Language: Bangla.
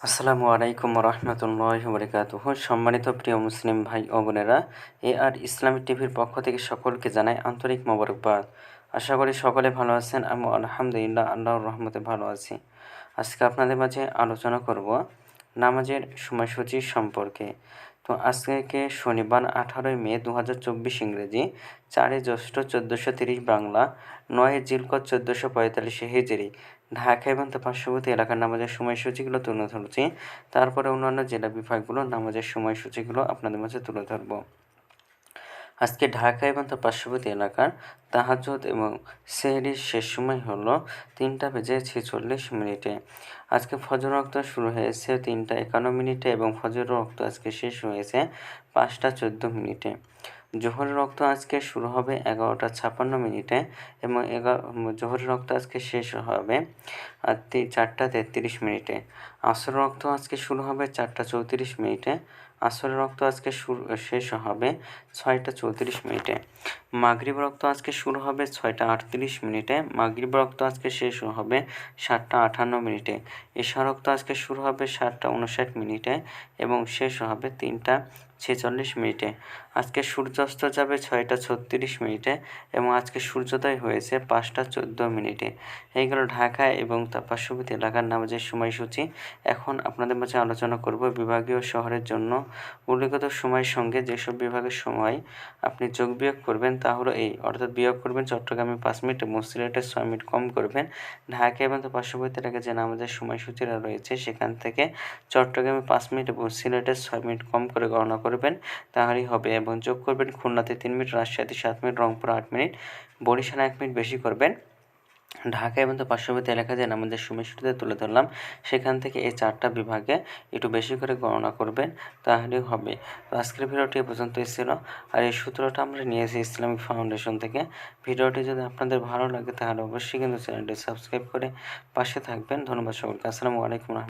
আসসালামু আলাইকুম রহমতুল্লাহি ওয়া বারাকাতুহু। সম্মানিত প্রিয় মুসলিম ভাই ও বোনেরা, আর ইসলামিক টিভির পক্ষ থেকে সকলকে জানাই আন্তরিক মোবারকবাদ। আশা করি সকলে ভালো আছেন। আমি আলহামদুলিল্লাহ আল্লাহর রহমতে ভালো আছি। আজকে আপনাদের মাঝে আলোচনা করব নামাজের সময়সূচি সম্পর্কে। তো আজকে শনিবার 18 মে 2024 ইংরেজি, 4 জ্যৈষ্ঠ 1430 বাংলা, 9 জিলকদ 1445 হিজরি। ঢাকা এবং তার পার্শ্ববর্তী এলাকার নামাজের সময়সূচিগুলো তুলে ধরছি। তারপরে অন্যান্য জেলা বিভাগগুলো নামাজের সময়সূচিগুলো আপনাদের মাঝে তুলে ধরব। আজকে ঢাকা এবং তার পার্শ্ববর্তী এলাকার তাহাজ্জুদ এবং সেহরির শেষ সময় হলো 3:46 আজকে ফজর ওয়াক্ত শুরু হয়েছে 3:51 এবং ফজর ওয়াক্ত আজকে শেষ হয়েছে 5:14। জোহরের রক্ত আজকে শুরু হবে 11:56 এবং জোহরের রক্ত আজকে শেষ হবে 4:33। আসরের রক্ত আজকে শুরু হবে 4:34। আসরের রক্ত আজকে শেষ হবে 6:34। মাগরিব রক্ত আজকে শুরু হবে 6:38। মাগরিব রক্ত আজকে শেষ হবে 7:58। এশা রক্ত আজকে শুরু হবে 7:59 এবং শেষ হবে 3:46। আজকে সূর্যাস্ত যাবে 6:36 এবং আজকে সূর্যোদয় হয়েছে 5:14। এই গেল ঢাকা এবং তার পার্শ্ববর্তী এলাকার নামাজের সময়সূচি। এখন আপনাদের মাঝে আলোচনা করব বিভাগীয় শহরের জন্য উল্লেখিত সময়ের সঙ্গে যেসব বিভাগের সময় আপনি যোগ বিয়োগ করবেন তা হলো এই, অর্থাৎ বিয়োগ করবেন চট্টগ্রামে 5 মিনিট এবং সিলেটে 6 মিনিট কম করবেন। ঢাকা এবং তার পার্শ্ববর্তী এলাকায় যে নামাজের সময়সূচিরা রয়েছে সেখান থেকে চট্টগ্রামে 5 মিনিট এবং সিলেটে 6 মিনিট কম করে গণনা করবেন, তাহলেই হবে। এবং যোগ করবেন খুলনাতে 3 মিনিট, রাজশাহীতে 7 মিনিট, রংপুর 8 মিনিট, বরিশালে 1 মিনিট বেশি করবেন। ঢাকা এবং তার পার্শ্ববর্তী এলাকায় যে নামাজের সময়সূচিতে তুলে ধরলাম সেখান থেকে এই 4টা বিভাগে একটু বেশি করে গণনা করবেন, তাহলেই হবে। তো আজকের ভিডিওটি এ পর্যন্তই ছিল। আর এই সূত্রটা আমরা নিয়েছি ইসলামিক ফাউন্ডেশন থেকে। ভিডিওটি যদি আপনাদের ভালো লাগে তাহলে অবশ্যই কিন্তু চ্যানেলটি সাবস্ক্রাইব করে পাশে থাকবেন। ধন্যবাদ সকলকে। আসসালামু আলাইকুম।